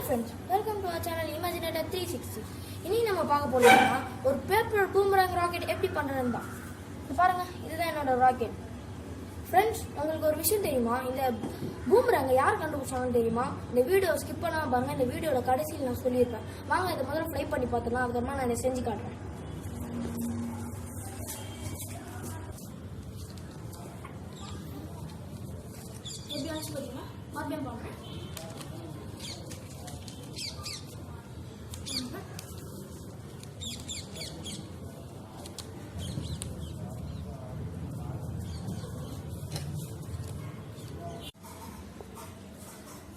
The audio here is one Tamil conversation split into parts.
friends, welcome to our channel Imaginator 360. இன்னைக்கு நம்ம பார்க்க போறோம்னா ஒரு பேப்பர் பூமரங் ராக்கெட் எப்படி பண்றதுன்னு தான். பாருங்க, இதுதான் என்னோட ராக்கெட். ஃப்ரெண்ட்ஸ், உங்களுக்கு ஒரு விஷயம் தெரியுமா? இந்த பூமரங்க யார் கண்டுபிடிச்சாங்கன்னு தெரியுமா? இந்த வீடியோ ஸ்கிப் பண்ணாம பாருங்க. இந்த வீடியோட கடைசியில் நான் சொல்லியிருப்பேன். வாங்க இதை முதல்ல ஃப்ளை பண்ணி பார்த்துக்கலாம். அதுக்கப்புறமா நான் இதை செஞ்சு காட்டுறேன். எப்படி ஆச்சு பார்த்தீங்கன்னா மறுபடியும் பாருங்க.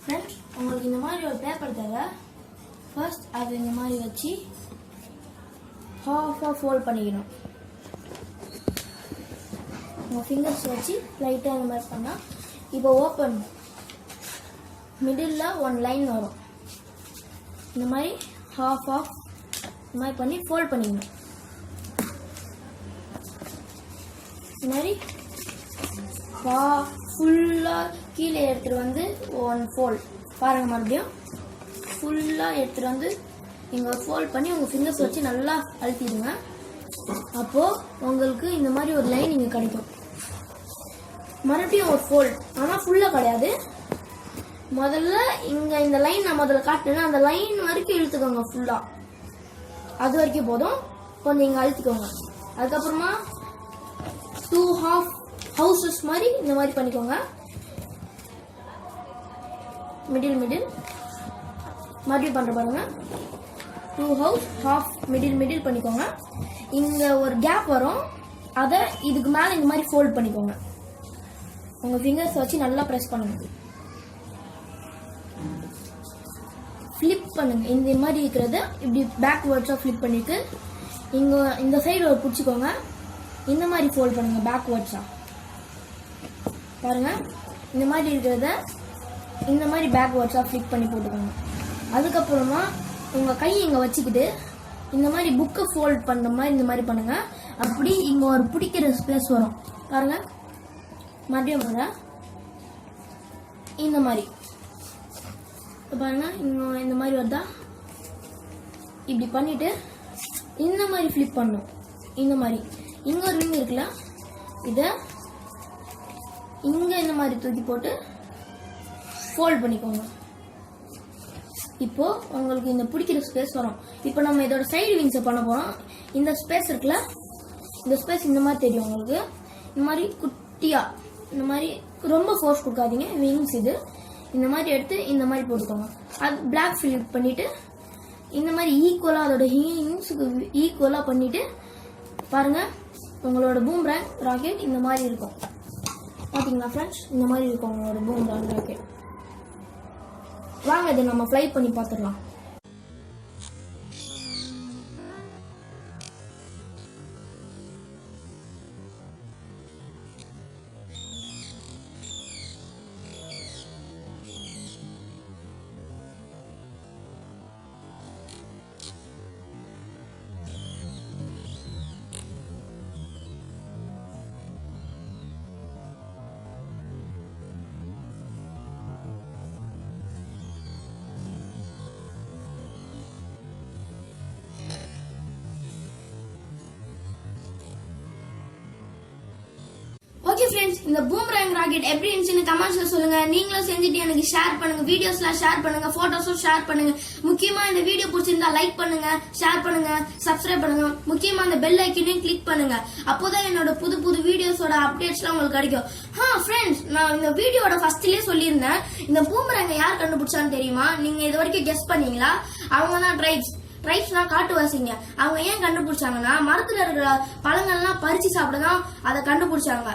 ஃப்ரெண்ட்ஸ், உங்களுக்கு இந்த மாதிரி ஒரு பேப்பர் தேவை. ஃபர்ஸ்ட் அது இந்த மாதிரி வச்சு ஹாஃபாக ஃபோல்ட் பண்ணிக்கணும். உங்கள் ஃபிங்கர்ஸ் வச்சு லைட்டாக இந்த மாதிரி பண்ணால் இப்போ ஓப்பன் மிடில் ஒன் லைன் வரும். இந்த மாதிரி ஹாஃப் இந்த மாதிரி பண்ணி ஃபோல்ட் பண்ணிக்கணும். இந்த மாதிரி ஃபுல்லாக கீழே எடுத்துகிட்டு வந்து ஒன் ஃபோல்ட் பாருங்கள். மறுபடியும் ஃபுல்லாக எடுத்துகிட்டு வந்து இங்கே ஃபோல்ட் பண்ணி உங்கள் ஃபிங்கர்ஸ் வச்சு நல்லா அழுத்திடுங்க. அப்போது உங்களுக்கு இந்த மாதிரி ஒரு லைன் இங்கே கிடைக்கும். மறுபடியும் ஒரு ஃபோல்ட், ஆனால் ஃபுல்லாக கிடையாது. முதல்ல இங்கே இந்த லைன் நான் முதல்ல காட்டினேன்னா அந்த லைன் வரைக்கும் இழுத்துக்கோங்க. ஃபுல்லாக அது வரைக்கும் போதும். கொஞ்சம் இங்கே அழுத்திக்கோங்க. அதுக்கப்புறமா 2 half ஹவுசஸ் மாதிரி இந்த மாதிரி பண்ணிக்கோங்க. மிடில் மறுபடியும் பண்ணுற பாருங்க. 2 house half மிடில் பண்ணிக்கோங்க. இங்கே ஒரு கேப் வரும், அதை இதுக்கு மேலே இந்த மாதிரி ஃபோல்ட் பண்ணிக்கோங்க. உங்கள் ஃபிங்கர்ஸ் வச்சு நல்லா ப்ரெஸ் பண்ணுங்க. ஃப்ளிப் பண்ணுங்க. இந்த மாதிரி இருக்கிறத இப்படி பேக்வேர்ட்ஸாக ஃப்ளிப் பண்ணிட்டு இங்கே இந்த சைடு ஒரு பிடிச்சிக்கோங்க. இந்த மாதிரி ஃபோல்ட் பண்ணுங்க பேக்வேர்ட்ஸாக. பாருங்க, இந்த மாதிரி இருக்கிறத இந்த மாதிரி பேக்வேர்ட்ஸாக ஃப்ளிப் பண்ணி போட்டுக்கோங்க. அதுக்கப்புறமா உங்கள் கையை இங்கே வச்சுக்கிட்டு இந்த மாதிரி புக்கை ஃபோல்ட் பண்ணுற மாதிரி இந்த மாதிரி பண்ணுங்க. அப்படி இங்கே ஒரு பிடிக்கிற ஸ்பேஸ் வரும் பாருங்க. மறுபடியும் பாருங்க, இந்த மாதிரி பாருங்க. இன்னும் இந்த மாதிரி வருதா? இப்படி பண்ணிட்டு இந்த மாதிரி ஃப்ளிப் பண்ணும். இந்த மாதிரி இங்கே ஒரு ரிங் இருக்குல்ல, இதை இங்கே இந்த மாதிரி தூக்கி போட்டு ஃபோல்ட் பண்ணிக்கோங்க. இப்போ உங்களுக்கு இந்த பிடிக்கிற ஸ்பேஸ் வரும். இப்போ நம்ம இதோட சைடு விங்ஸை பண்ண போகிறோம். இந்த ஸ்பேஸ் இருக்குல்ல, இந்த ஸ்பேஸ் இந்த மாதிரி தெரியும் உங்களுக்கு. இந்த மாதிரி குட்டியாக இந்த மாதிரி ரொம்ப ஃபோர்ஸ் கொடுக்காதீங்க. விங்ஸ் இது இந்த மாதிரி எடுத்து இந்த மாதிரி போட்டுக்கோங்க. அது பிளாக் ஃபில் பண்ணிவிட்டு இந்த மாதிரி ஈக்குவலாக அதோட விங்ஸுக்கு ஈக்குவலாக பண்ணிவிட்டு பாருங்கள், உங்களோட பூமரங் ராக்கெட் இந்த மாதிரி இருக்கும். பார்த்தீங்களா ஃப்ரெண்ட்ஸ்? இந்த மாதிரி இருக்கும் உங்களோட பூமரங் ராக்கெட். வாங்க இதை நம்ம ஃப்ளை பண்ணி பார்த்துடலாம். ஓகே ஃப்ரெண்ட்ஸ், இந்த பூமரங் ராக்கெட் எப்படி இருந்துச்சுன்னு கமெண்ட்ஸ்ல சொல்லுங்க. நீங்களும் செஞ்சுட்டு எனக்கு ஷேர் பண்ணுங்க. வீடியோஸ்லாம் ஷேர் பண்ணுங்க, போட்டோஸும் ஷேர் பண்ணுங்க. முக்கியமா இந்த வீடியோ பிடிச்சிருந்தா லைக் பண்ணுங்க, ஷேர் பண்ணுங்க, சப்ஸ்கிரைப் பண்ணுங்க. முக்கியமா அந்த பெல் ஐக்கனையும் கிளிக் பண்ணுங்க. அப்போதான் என்னோட புது வீடியோஸோட அப்டேட்ஸ்லாம் உங்களுக்கு கிடைக்கும். ஃப்ரெண்ட்ஸ், நான் இந்த வீடியோட ஃபர்ஸ்ட்லயே சொல்லியிருந்தேன், இந்த பூமரங்க யார் கண்டுபிடிச்சான்னு தெரியுமா? நீங்க இது வரைக்கும் கெஸ் பண்ணீங்களா? அவங்க தான் ட்ரைப்ஸ்னா காட்டுவாசிங்க. அவங்க ஏன் கண்டுபிடிச்சாங்கன்னா மரத்துல இருக்கிற பழங்கள்லாம் பறிச்சு சாப்பிடதான் அதை கண்டுபிடிச்சாங்க.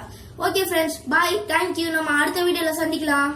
ஓகே ஃப்ரெண்ட்ஸ், பாய், தேங்க்யூ. நம்ம அடுத்த வீடியோல சந்திக்கலாம்.